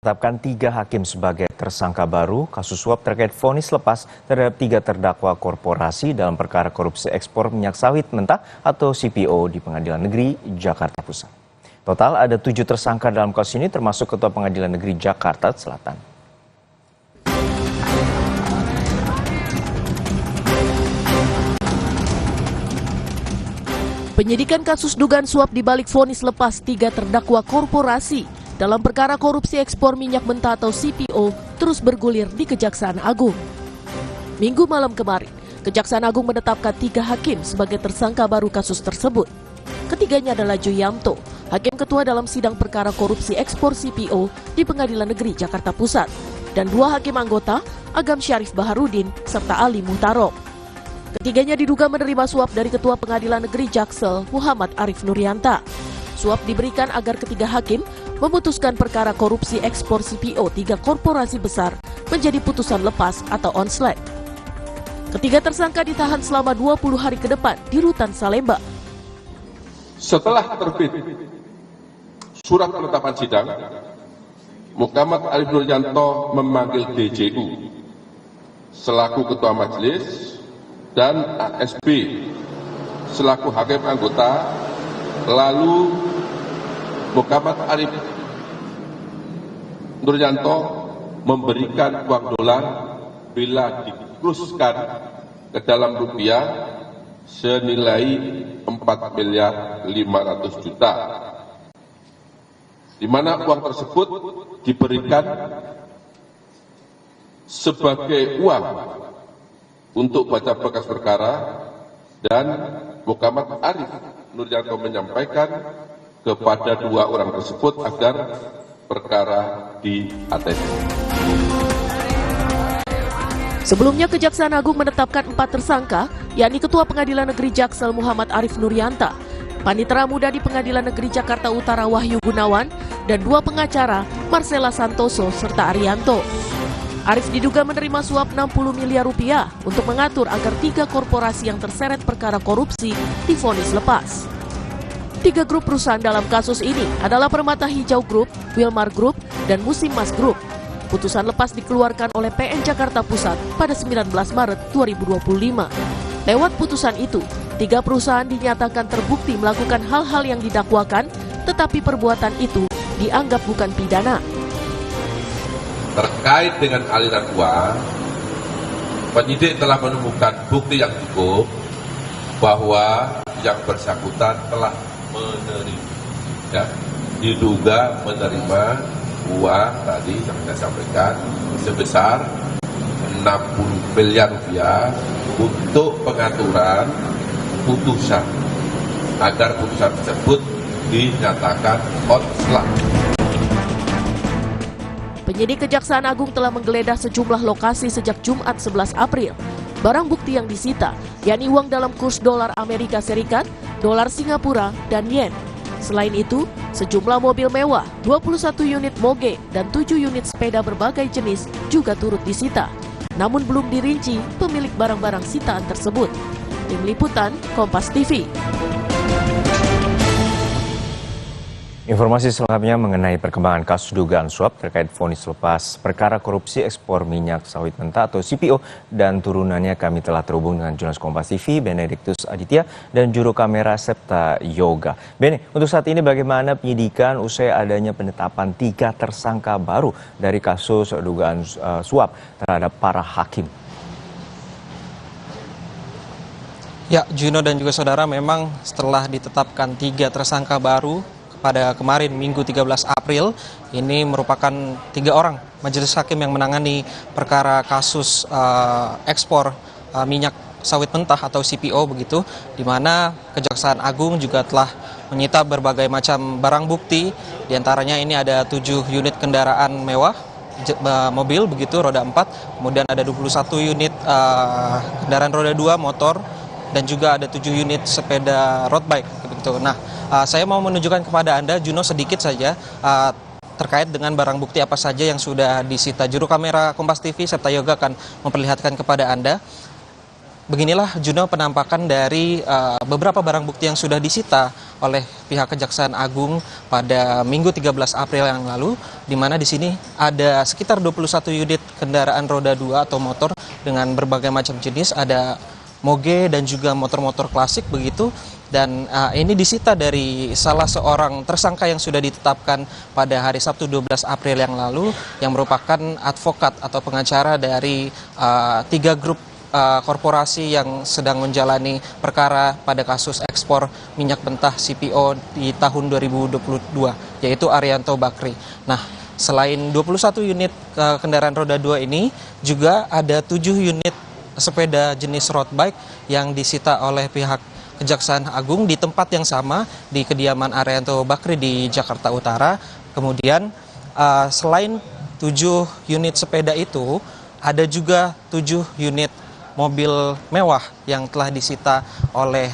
Tetapkan 3 hakim sebagai tersangka baru kasus suap terkait vonis lepas terhadap 3 terdakwa korporasi dalam perkara korupsi ekspor minyak sawit mentah atau CPO di Pengadilan Negeri Jakarta Pusat. Total ada 7 tersangka dalam kasus ini termasuk Ketua Pengadilan Negeri Jakarta Selatan. Penyidikan kasus dugaan suap di balik vonis lepas 3 terdakwa korporasi dalam perkara korupsi ekspor minyak mentah atau CPO terus bergulir di Kejaksaan Agung. Minggu malam kemarin, Kejaksaan Agung menetapkan 3 hakim sebagai tersangka baru kasus tersebut. Ketiganya adalah Juyamto, hakim ketua dalam sidang perkara korupsi ekspor CPO di Pengadilan Negeri Jakarta Pusat, dan 2 hakim anggota, Agam Syarif Baharudin serta Ali Muhtarom. Ketiganya diduga menerima suap dari Ketua Pengadilan Negeri Jaksel, Muhammad Arif Nurianta. Suap diberikan agar ketiga hakim memutuskan perkara korupsi ekspor CPO 3 korporasi besar menjadi putusan lepas atau onslet. Ketiga tersangka ditahan selama 20 hari ke depan di Rutan Salemba. Setelah terbit surat penetapan sidang, Muhammad Arif Nurianto memanggil DJU selaku Ketua Majelis dan ASB selaku hakim anggota, lalu Muhammad Arif Nurianto memberikan uang dolar bila dikuruskan ke dalam rupiah senilai 4 miliar 500 juta, di mana uang tersebut diberikan sebagai uang untuk baca berkas perkara, dan Muhammad Arif Nurianto menyampaikan kepada 2 orang tersebut agar perkara diatendi. Sebelumnya Kejaksaan Agung menetapkan 4 tersangka, yakni Ketua Pengadilan Negeri Jaksel Muhammad Arif Nurianta, Panitera Muda di Pengadilan Negeri Jakarta Utara Wahyu Gunawan, dan 2 pengacara Marcella Santoso serta Arianto. Arif diduga menerima suap 60 miliar rupiah untuk mengatur agar 3 korporasi yang terseret perkara korupsi divonis lepas. 3 grup perusahaan dalam kasus ini adalah Permata Hijau Group, Wilmar Group, dan Musimas Group. Putusan lepas dikeluarkan oleh PN Jakarta Pusat pada 19 Maret 2025. Lewat putusan itu, 3 perusahaan dinyatakan terbukti melakukan hal-hal yang didakwakan, tetapi perbuatan itu dianggap bukan pidana. Terkait dengan aliran uang, penyidik telah menemukan bukti yang cukup bahwa yang bersangkutan telah menerima, diduga menerima uang tadi yang saya sampaikan sebesar 60 miliar rupiah untuk pengaturan putusan agar putusan tersebut dinyatakan onslet. Penyidik Kejaksaan Agung telah menggeledah sejumlah lokasi sejak Jumat 11 April. Barang bukti yang disita, yakni uang dalam kurs dolar Amerika Serikat, dolar Singapura, dan yen. Selain itu, sejumlah mobil mewah, 21 unit moge, dan 7 unit sepeda berbagai jenis juga turut disita. Namun belum dirinci pemilik barang-barang sitaan tersebut. Tim Liputan, Kompas TV. Informasi selengkapnya mengenai perkembangan kasus dugaan suap terkait vonis lepas perkara korupsi ekspor minyak sawit mentah atau CPO dan turunannya kami telah terhubung dengan jurnalis Kompas TV Benediktus Aditya dan juru kamera Septa Yoga. Bene, untuk saat ini bagaimana penyidikan usai adanya penetapan 3 tersangka baru dari kasus dugaan suap terhadap para hakim? Ya, Juno dan juga saudara, memang setelah ditetapkan 3 tersangka baru pada kemarin Minggu 13 April, ini merupakan 3 orang majelis hakim yang menangani perkara kasus ekspor minyak sawit mentah atau CPO begitu, di mana Kejaksaan Agung juga telah menyita berbagai macam barang bukti, diantaranya ini ada 7 unit kendaraan mewah, mobil begitu, roda 4, kemudian ada 21 unit kendaraan roda 2, motor, dan juga ada 7 unit sepeda road bike begitu. Nah, saya mau menunjukkan kepada Anda, Juno, sedikit saja terkait dengan barang bukti apa saja yang sudah disita. Juru kamera Kompas TV Septa Yoga akan memperlihatkan kepada Anda. beginilah Juno penampakan dari beberapa barang bukti yang sudah disita oleh pihak Kejaksaan Agung pada Minggu 13 April yang lalu, di mana di sini ada sekitar 21 unit kendaraan roda 2 atau motor dengan berbagai macam jenis, ada moge dan juga motor-motor klasik begitu. Dan ini disita dari salah seorang tersangka yang sudah ditetapkan pada hari Sabtu 12 April yang lalu, yang merupakan advokat atau pengacara dari 3 grup korporasi yang sedang menjalani perkara pada kasus ekspor minyak mentah CPO di tahun 2022, yaitu Arianto Bakri. Nah, selain 21 unit kendaraan roda 2 ini, juga ada 7 unit sepeda jenis road bike yang disita oleh pihak Kejaksaan Agung di tempat yang sama di kediaman Arianto Bakri di Jakarta Utara. Kemudian selain 7 unit sepeda itu, ada juga 7 unit mobil mewah yang telah disita oleh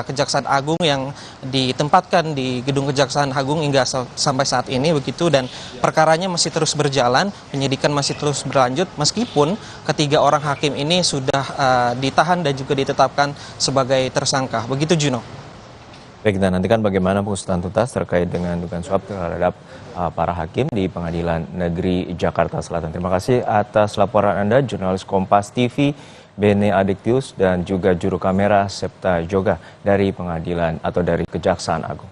Kejaksaan Agung yang ditempatkan di gedung Kejaksaan Agung hingga sampai saat ini begitu, dan perkaranya masih terus berjalan, penyidikan masih terus berlanjut meskipun ketiga orang hakim ini sudah ditahan dan juga ditetapkan sebagai tersangka. Begitu Juno. Baik, kita nantikan bagaimana pengusutan tuntas terkait dengan dugaan suap terhadap para hakim di Pengadilan Negeri Jakarta Selatan. Terima kasih atas laporan Anda, jurnalis Kompas TV Benediktus dan juga juru kamera Septa Joga dari Pengadilan atau dari Kejaksaan Agung.